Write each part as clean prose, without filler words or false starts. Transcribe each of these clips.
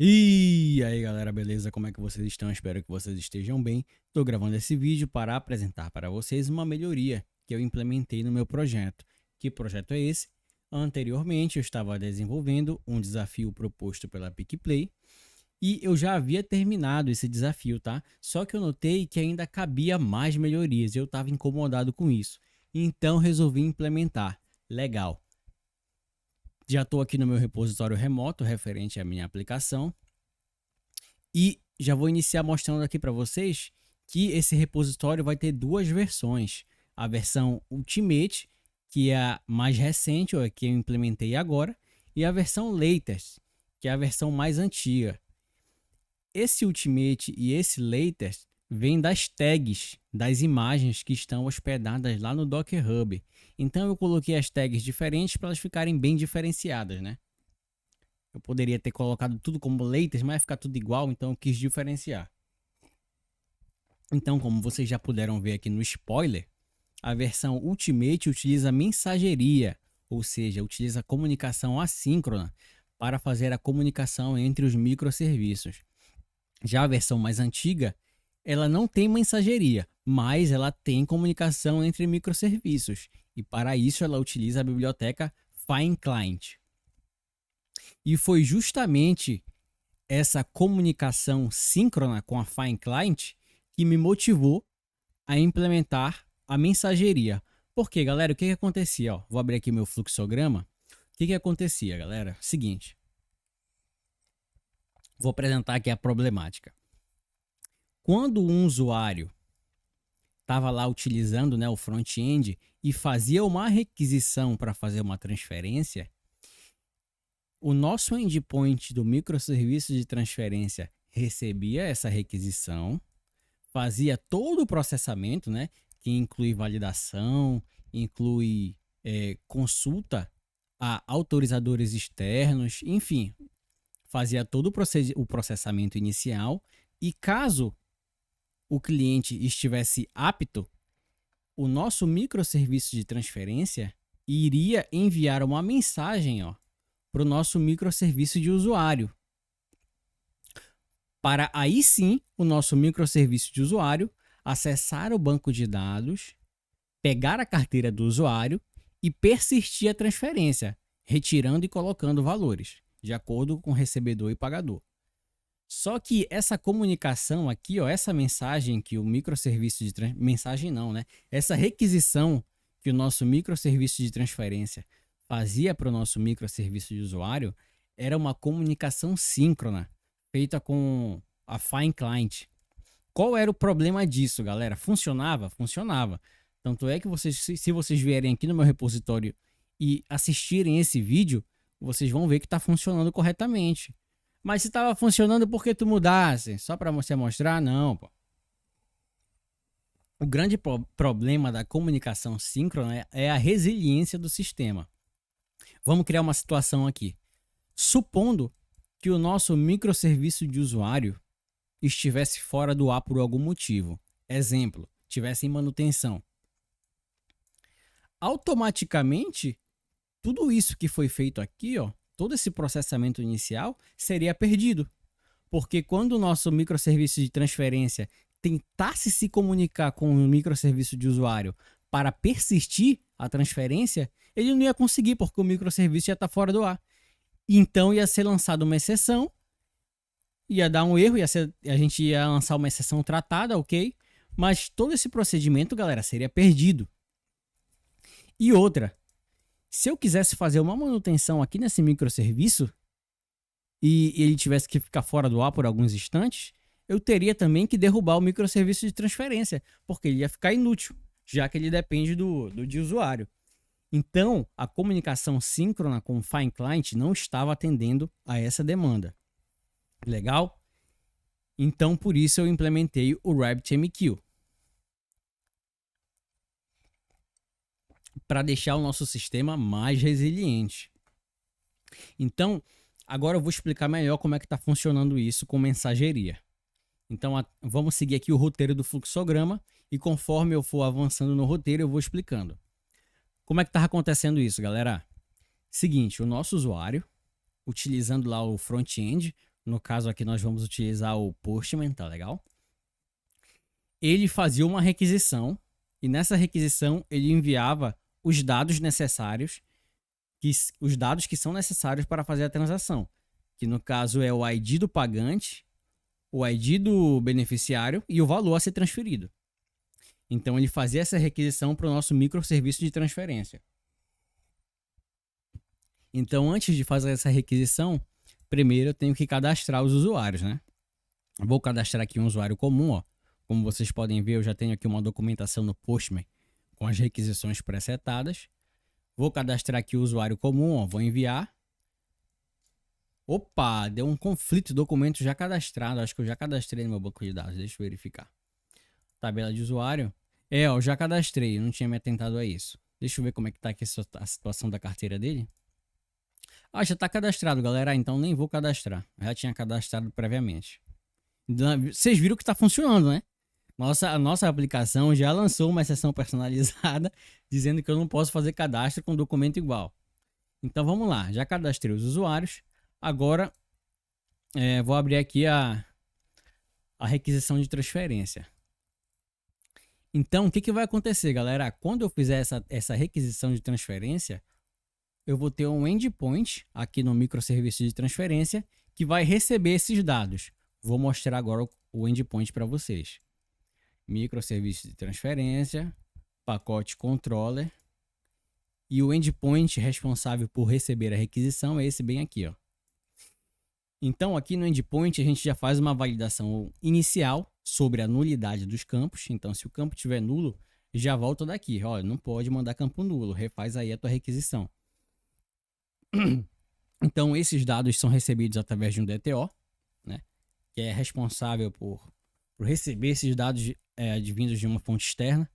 E aí galera, beleza? Como é que vocês estão? Espero que vocês estejam bem. Estou gravando esse vídeo para apresentar para vocês uma melhoria que eu implementei no meu projeto. Que projeto é esse? Anteriormente eu estava desenvolvendo um desafio proposto pela PicPlay e eu já havia terminado esse desafio, tá? Só que eu notei que ainda cabia mais melhorias e eu estava incomodado com isso. Então resolvi implementar. Legal. Já estou aqui no meu repositório remoto referente à minha aplicação e já vou iniciar mostrando aqui para vocês que esse repositório vai ter duas versões. A versão Ultimate, que é a mais recente, ou a que eu implementei agora, e a versão Latest, que é a versão mais antiga. Esse Ultimate e esse Latest vêm das tags das imagens que estão hospedadas lá no Docker Hub. Então eu coloquei as tags diferentes para elas ficarem bem diferenciadas, né? Eu poderia ter colocado tudo como latest, mas vai ficar tudo igual, então eu quis diferenciar. Então, como vocês já puderam ver aqui no spoiler, a versão Ultimate utiliza mensageria, ou seja, utiliza comunicação assíncrona para fazer a comunicação entre os microserviços. Já a versão mais antiga, ela não tem mensageria, mas ela tem comunicação entre microserviços. E para isso ela utiliza a biblioteca FineClient. E foi justamente essa comunicação síncrona com a FineClient que me motivou a implementar a mensageria. Porque, galera, o que acontecia? Ó, vou abrir aqui meu fluxograma. O que acontecia, galera? Seguinte. Vou apresentar aqui a problemática. Quando um usuário estava lá utilizando, né, o front-end e fazia uma requisição para fazer uma transferência, o nosso endpoint do microserviço de transferência recebia essa requisição, fazia todo o processamento, né, que inclui validação, inclui consulta a autorizadores externos, enfim, fazia todo o processamento inicial e caso o cliente estivesse apto, o nosso microserviço de transferência iria enviar uma mensagem, ó, para o nosso microserviço de usuário. Para aí sim, o nosso microserviço de usuário acessar o banco de dados, pegar a carteira do usuário e persistir a transferência, retirando e colocando valores, de acordo com recebedor e pagador. Só que essa comunicação aqui, ó, essa mensagem que o microserviço de mensagem não, né? Essa requisição que o nosso microserviço de transferência fazia para o nosso microserviço de usuário era uma comunicação síncrona, feita com a FineClient. Qual era o problema disso, galera? Funcionava? Funcionava. Tanto é que vocês, se vocês vierem aqui no meu repositório e assistirem esse vídeo, vocês vão ver que está funcionando corretamente. Mas se estava funcionando, por que tu mudasse? Só para você mostrar? Não, pô. O grande problema da comunicação síncrona é a resiliência do sistema. Vamos criar uma situação aqui. Supondo que o nosso microserviço de usuário estivesse fora do ar por algum motivo. Exemplo, tivesse em manutenção. Automaticamente, tudo isso que foi feito aqui, ó, todo esse processamento inicial seria perdido. Porque quando o nosso microserviço de transferência tentasse se comunicar com o microserviço de usuário para persistir a transferência, ele não ia conseguir, porque o microserviço já está fora do ar. Então ia ser lançada uma exceção, ia dar um erro, a gente ia lançar uma exceção tratada, ok? Mas todo esse procedimento, galera, seria perdido. E outra, se eu quisesse fazer uma manutenção aqui nesse microserviço e ele tivesse que ficar fora do ar por alguns instantes, eu teria também que derrubar o microserviço de transferência, porque ele ia ficar inútil, já que ele depende do de usuário. Então, a comunicação síncrona com o FineClient não estava atendendo a essa demanda. Legal? Então, por isso eu implementei o RabbitMQ. Para deixar o nosso sistema mais resiliente. Então, agora eu vou explicar melhor como é que está funcionando isso com mensageria. Então, vamos seguir aqui o roteiro do fluxograma e conforme eu for avançando no roteiro, eu vou explicando. Como é que está acontecendo isso, galera? Seguinte, o nosso usuário, utilizando lá o front-end, No caso aqui nós vamos utilizar o Postman, tá legal? Ele fazia uma requisição e nessa requisição ele enviava os dados necessários, os dados que são necessários para fazer a transação, que no caso é o ID do pagante, o ID do beneficiário e o valor a ser transferido. Então ele fazia essa requisição para o nosso microserviço de transferência. Então antes de fazer essa requisição, primeiro eu tenho que cadastrar os usuários, né? Vou cadastrar aqui um usuário comum, ó. Como vocês podem ver, eu já tenho aqui uma documentação no Postman com as requisições pré-setadas. Vou cadastrar aqui o usuário comum, ó. Vou enviar. Opa, deu um conflito de documentos já cadastrado. Acho que eu já cadastrei no meu banco de dados. Deixa eu verificar. Tabela de usuário. Ó, eu já cadastrei. Eu não tinha me atentado a isso. Deixa eu ver como é que tá aqui a situação da carteira dele. Ah, já tá cadastrado, galera. Então nem vou cadastrar. Já tinha cadastrado previamente. Vocês viram que tá funcionando, né? A nossa aplicação já lançou uma exceção personalizada dizendo que eu não posso fazer cadastro com documento igual. Então vamos lá, já cadastrei os usuários. Agora vou abrir aqui a requisição de transferência. Então o que vai acontecer, galera? Quando eu fizer essa requisição de transferência, eu vou ter um endpoint aqui no microserviço de transferência que vai receber esses dados. Vou mostrar agora o endpoint para vocês. Microserviço de transferência, pacote controller e o endpoint responsável por receber a requisição é esse bem aqui, ó. Então aqui no endpoint a gente já faz uma validação inicial sobre a nulidade dos campos. Então se o campo estiver nulo, já volta daqui. Olha, não pode mandar campo nulo, refaz aí a tua requisição. Então esses dados são recebidos através de um DTO, né, que é responsável por receber esses dados advindos de uma fonte externa.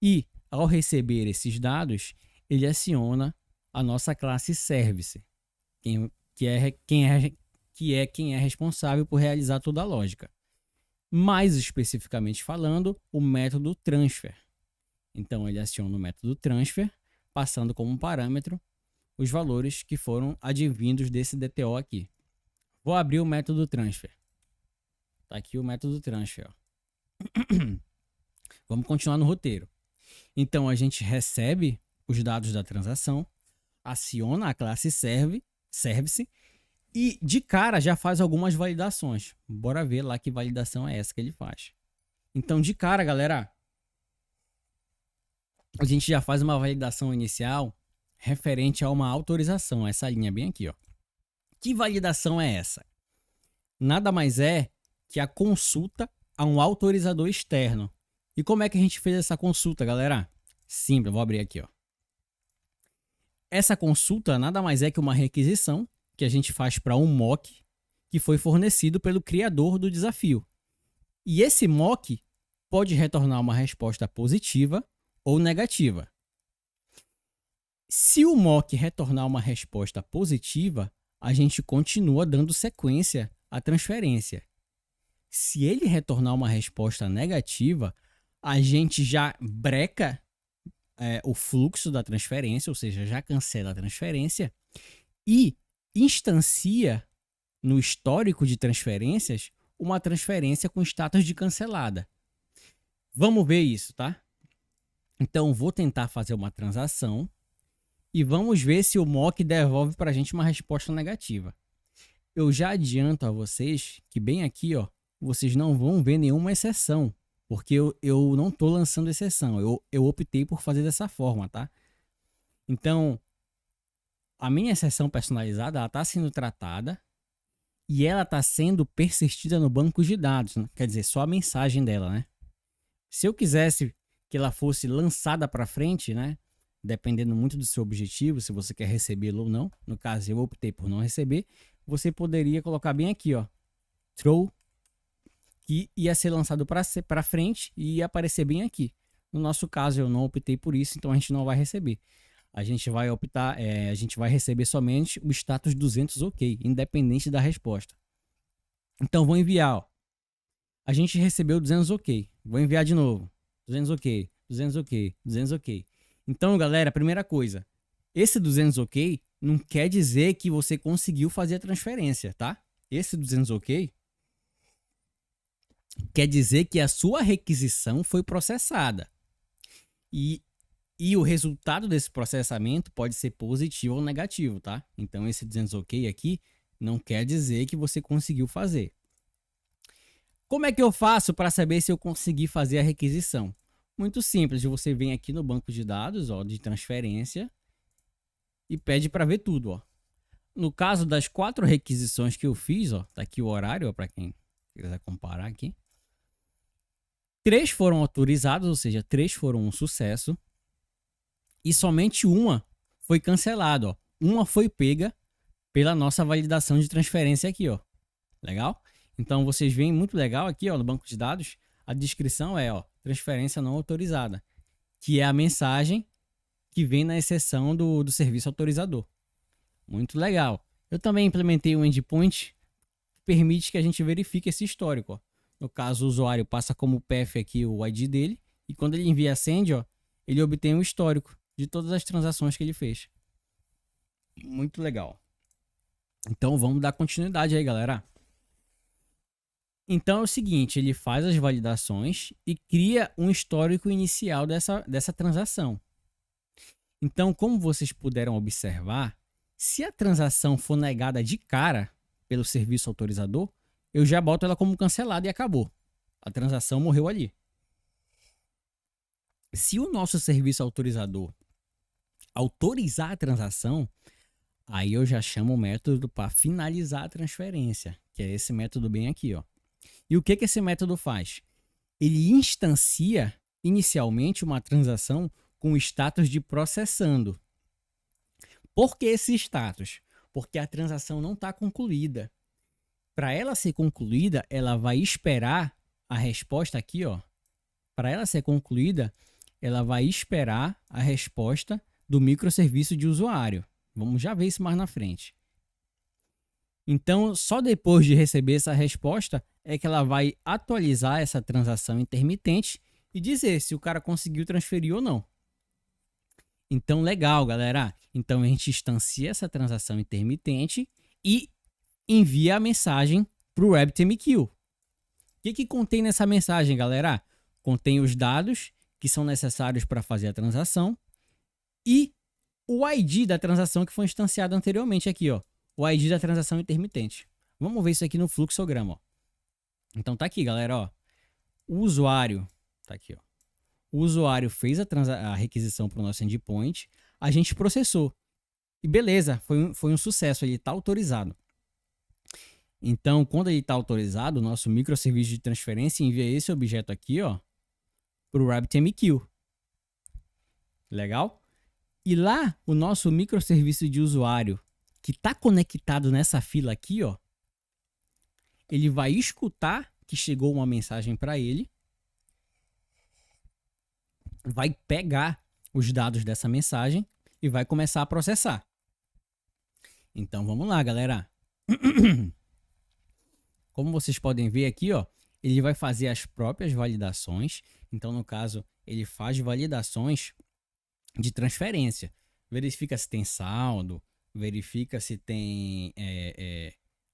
E ao receber esses dados, ele aciona a nossa classe Service, que é quem é responsável por realizar toda a lógica. Mais especificamente falando, o método transfer. Então ele aciona o método transfer, passando como parâmetro os valores que foram advindos desse DTO aqui. Vou abrir o método transfer. Tá aqui o método transfer, ó. Vamos continuar no roteiro. Então a gente recebe os dados da transação, aciona a classe Service e de cara já faz algumas validações. Bora ver lá que validação é essa que ele faz. Então de cara, galera, a gente já faz uma validação inicial referente a uma autorização, essa linha bem aqui, ó. Que validação é essa? Nada mais é que a consulta a um autorizador externo. E como é que a gente fez essa consulta, galera? Simples, eu vou abrir aqui, ó. Essa consulta nada mais é que uma requisição que a gente faz para um mock que foi fornecido pelo criador do desafio. E esse mock pode retornar uma resposta positiva ou negativa. Se o mock retornar uma resposta positiva, a gente continua dando sequência à transferência. Se ele retornar uma resposta negativa, a gente já breca o fluxo da transferência, ou seja, já cancela a transferência e instancia no histórico de transferências uma transferência com status de cancelada. Vamos ver isso, tá? Então, vou tentar fazer uma transação e vamos ver se o mock devolve para a gente uma resposta negativa. Eu já adianto a vocês que bem aqui, ó, vocês não vão ver nenhuma exceção, porque eu não estou lançando exceção, eu optei por fazer dessa forma, tá? Então, a minha exceção personalizada, ela está sendo tratada e ela está sendo persistida no banco de dados, né? Quer dizer, só a mensagem dela, né? Se eu quisesse que ela fosse lançada para frente, né? Dependendo muito do seu objetivo, se você quer recebê-lo ou não, no caso eu optei por não receber, você poderia colocar bem aqui, ó, throw, que ia ser lançado para frente e ia aparecer bem aqui. No nosso caso eu não optei por isso, então a gente não vai receber. A gente vai optar, a gente vai receber somente o status 200 OK, independente da resposta. Então vou enviar, ó. A gente recebeu 200 OK. Vou enviar de novo. 200 OK, 200 OK, 200 OK. Então, galera, primeira coisa, esse 200 OK não quer dizer que você conseguiu fazer a transferência, tá? esse 200 OK quer dizer que a sua requisição foi processada. E o resultado desse processamento pode ser positivo ou negativo, tá? Então esse 200 OK aqui não quer dizer que você conseguiu fazer. Como é que eu faço para saber se eu consegui fazer a requisição? Muito simples, você vem aqui no banco de dados, ó, de transferência e pede para ver tudo, ó. No caso das 4 requisições que eu fiz, ó, tá aqui o horário, para quem quiser comparar aqui. 3 foram autorizadas, ou seja, 3 foram um sucesso. E somente uma foi cancelada, ó. Uma foi pega pela nossa validação de transferência aqui, ó. Legal? Então vocês veem muito legal aqui, ó, no banco de dados, a descrição é, ó, transferência não autorizada, que é a mensagem que vem na exceção do serviço autorizador. Muito legal. Eu também implementei um endpoint que permite que a gente verifique esse histórico, ó. No caso, o usuário passa como path aqui o ID dele e quando ele envia a send, ó, ele obtém um histórico de todas as transações que ele fez. Muito legal. Então vamos dar continuidade aí, galera. Então é o seguinte, ele faz as validações e cria um histórico inicial dessa transação. Então, como vocês puderam observar, se a transação for negada de cara pelo serviço autorizador, eu já boto ela como cancelada e acabou. A transação morreu ali. Se o nosso serviço autorizador autorizar a transação, aí eu já chamo o método para finalizar a transferência, que é esse método bem aqui, ó. E o que esse método faz? Ele instancia inicialmente uma transação com o status de processando. Por que esse status? Porque a transação não está concluída. Para ela ser concluída, ela vai esperar a resposta aqui, ó. Para ela ser concluída, ela vai esperar a resposta do microserviço de usuário. Vamos já ver isso mais na frente. Então, só depois de receber essa resposta é que ela vai atualizar essa transação intermitente e dizer se o cara conseguiu transferir ou não. Então, legal, galera. Então, a gente instancia essa transação intermitente e envia a mensagem para o RabbitMQ. O que contém nessa mensagem, galera? Contém os dados que são necessários para fazer a transação e o ID da transação que foi instanciado anteriormente aqui, ó. O ID da transação intermitente. Vamos ver isso aqui no fluxograma, ó. Então tá aqui, galera, ó. O usuário, tá aqui, ó. O usuário fez a requisição para o nosso endpoint, a gente processou. E beleza, foi um sucesso, ele está autorizado. Então, quando ele está autorizado, o nosso microserviço de transferência envia esse objeto aqui, ó, para o RabbitMQ. Legal? E lá, o nosso microserviço de usuário, que está conectado nessa fila aqui, ó, ele vai escutar que chegou uma mensagem para ele, vai pegar os dados dessa mensagem e vai começar a processar. Então, vamos lá, galera. Como vocês podem ver aqui, ó, ele vai fazer as próprias validações. Então, no caso, ele faz validações de transferência. Verifica se tem saldo, verifica se tem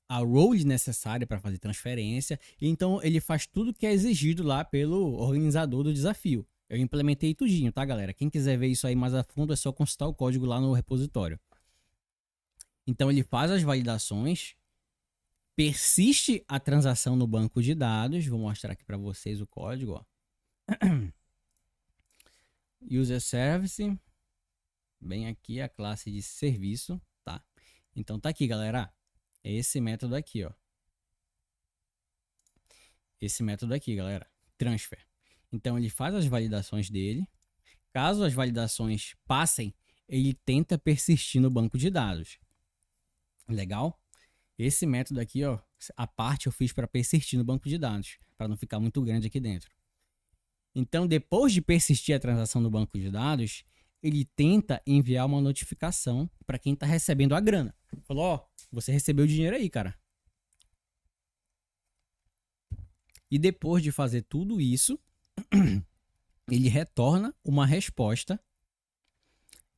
a role necessária para fazer transferência. Então, ele faz tudo que é exigido lá pelo organizador do desafio. Eu implementei tudinho, tá, galera? Quem quiser ver isso aí mais a fundo, é só consultar o código lá no repositório. Então, ele faz as validações, persiste a transação no banco de dados. Vou mostrar aqui para vocês o código, ó. User Service, bem aqui a classe de serviço, tá? Então tá aqui, galera, é esse método aqui, ó. Esse método aqui, galera, transfer. Então ele faz as validações dele. Caso as validações passem, ele tenta persistir no banco de dados. Legal? Esse método aqui, ó, a parte eu fiz para persistir no banco de dados, para não ficar muito grande aqui dentro. Então, depois de persistir a transação no banco de dados, ele tenta enviar uma notificação para quem está recebendo a grana. Falou, ó, você recebeu o dinheiro aí, cara. E depois de fazer tudo isso, ele retorna uma resposta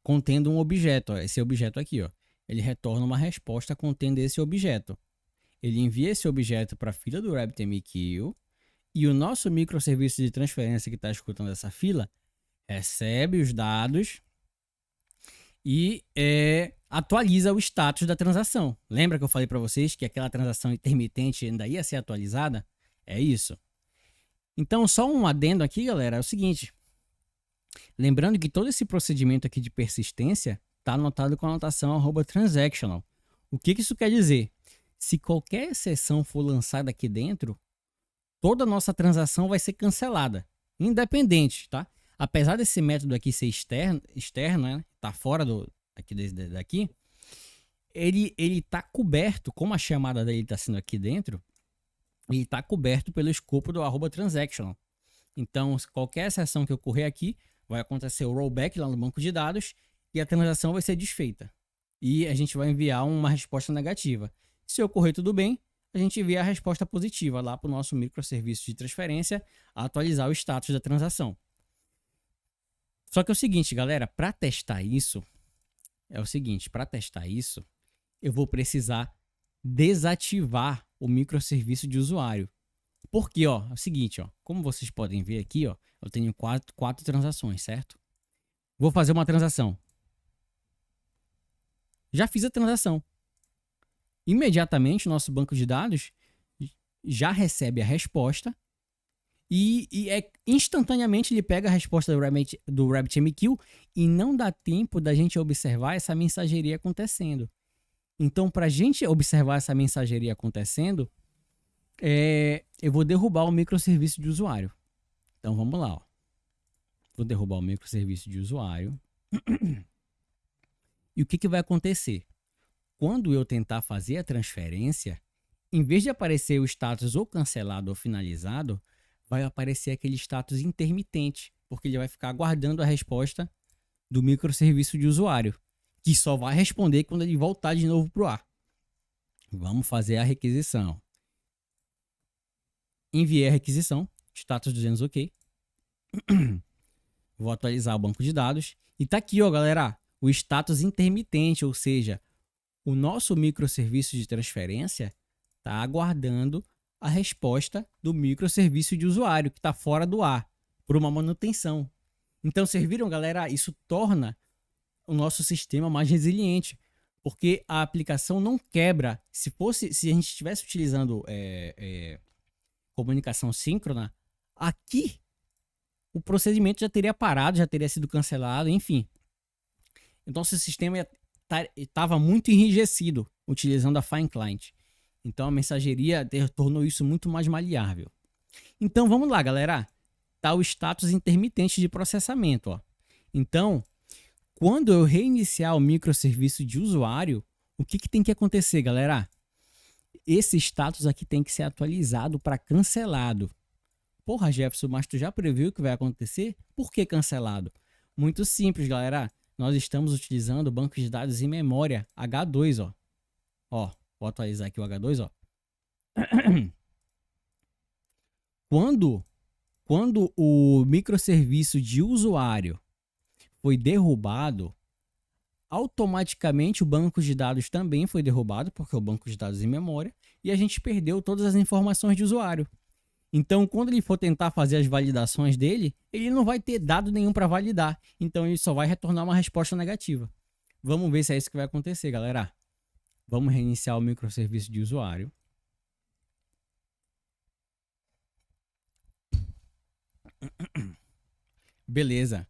contendo um objeto, ó, esse objeto aqui, ó. Ele retorna uma resposta contendo esse objeto. Ele envia esse objeto para a fila do RabbitMQ e o nosso microserviço de transferência que está escutando essa fila recebe os dados e atualiza o status da transação. Lembra que eu falei para vocês que aquela transação intermitente ainda ia ser atualizada? É isso. Então, só um adendo aqui, galera, é o seguinte. Lembrando que todo esse procedimento aqui de persistência está anotado com a anotação @transactional. O que isso quer dizer? Se qualquer exceção for lançada aqui dentro, toda a nossa transação vai ser cancelada, independente, tá? Apesar desse método aqui ser externo, né? Tá fora daqui, ele tá coberto, como a chamada dele está sendo aqui dentro, ele está coberto pelo escopo do @transactional. Então, qualquer exceção que ocorrer aqui, vai acontecer o rollback lá no banco de dados e a transação vai ser desfeita. E a gente vai enviar uma resposta negativa. Se ocorrer tudo bem, a gente envia a resposta positiva lá para o nosso microserviço de transferência a atualizar o status da transação. Só que é o seguinte, galera, para testar isso, eu vou precisar desativar o microserviço de usuário. Porque, ó, é o seguinte, ó, como vocês podem ver aqui, ó, eu tenho quatro transações, certo? Vou fazer uma transação. Já fiz a transação. Imediatamente, o nosso banco de dados já recebe a resposta e instantaneamente ele pega a resposta do RabbitMQ e não dá tempo da gente observar essa mensageria acontecendo. Então, para a gente observar essa mensageria acontecendo, eu vou derrubar o microserviço de usuário. Então, vamos lá. Ó. Vou derrubar o microserviço de usuário. E o que vai acontecer? Quando eu tentar fazer a transferência, em vez de aparecer o status ou cancelado ou finalizado, vai aparecer aquele status intermitente, porque ele vai ficar aguardando a resposta do microserviço de usuário, que só vai responder quando ele voltar de novo para o ar. Vamos fazer a requisição. Enviei a requisição, status 200 OK. Vou atualizar o banco de dados. E tá aqui, ó, galera, o status intermitente, ou seja, o nosso microserviço de transferência está aguardando a resposta do microserviço de usuário, que está fora do ar, por uma manutenção. Então, vocês viram, galera? Isso torna o nosso sistema mais resiliente, porque a aplicação não quebra. Se a gente estivesse utilizando comunicação síncrona, aqui o procedimento já teria parado, já teria sido cancelado, enfim. Então, esse sistema estava muito enrijecido utilizando a Fine Client. Então, a mensageria tornou isso muito mais maleável. Então, vamos lá, galera. Tá o status intermitente de processamento. Ó. Então, quando eu reiniciar o microserviço de usuário, o que tem que acontecer, galera? Esse status aqui tem que ser atualizado para cancelado. Porra, Jefferson, mas tu já previu o que vai acontecer? Por que cancelado? Muito simples, galera. Nós estamos utilizando o banco de dados em memória H2, ó. Ó, vou atualizar aqui o H2, ó. Quando o microserviço de usuário foi derrubado, automaticamente o banco de dados também foi derrubado, porque é o banco de dados em memória, e a gente perdeu todas as informações de usuário. Então, quando ele for tentar fazer as validações dele, ele não vai ter dado nenhum para validar. Então, ele só vai retornar uma resposta negativa. Vamos ver se é isso que vai acontecer, galera. Vamos reiniciar o microserviço de usuário. Beleza.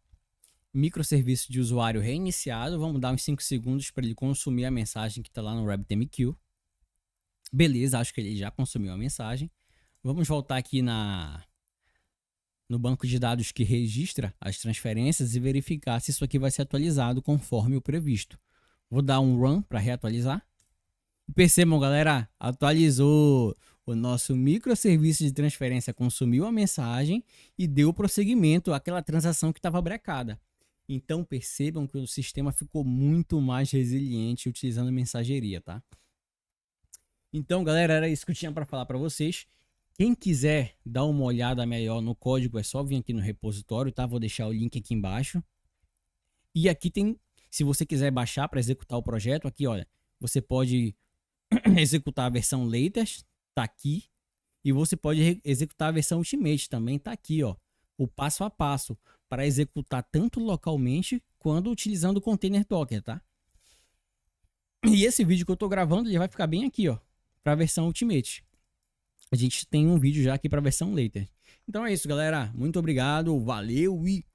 Microserviço de usuário reiniciado. Vamos dar uns 5 segundos para ele consumir a mensagem que está lá no RabbitMQ. Beleza, acho que ele já consumiu a mensagem. Vamos voltar aqui no banco de dados que registra as transferências e verificar se isso aqui vai ser atualizado conforme o previsto. Vou dar um run para reatualizar. Percebam, galera, atualizou. O nosso microserviço de transferência consumiu a mensagem e deu prosseguimento àquela transação que estava brecada. Então percebam que o sistema ficou muito mais resiliente utilizando mensageria, tá? Então, galera, era isso que eu tinha para falar para vocês. Quem quiser dar uma olhada melhor no código, é só vir aqui no repositório, tá? Vou deixar o link aqui embaixo. E aqui tem, se você quiser baixar para executar o projeto, aqui, olha, você pode executar a versão latest, tá aqui. E você pode executar a versão Ultimate, também tá aqui, ó. O passo a passo para executar tanto localmente quanto utilizando o container Docker, tá? E esse vídeo que eu tô gravando, ele vai ficar bem aqui, ó, para a versão Ultimate. A gente tem um vídeo já aqui para a versão Later. Então é isso, galera. Muito obrigado, valeu e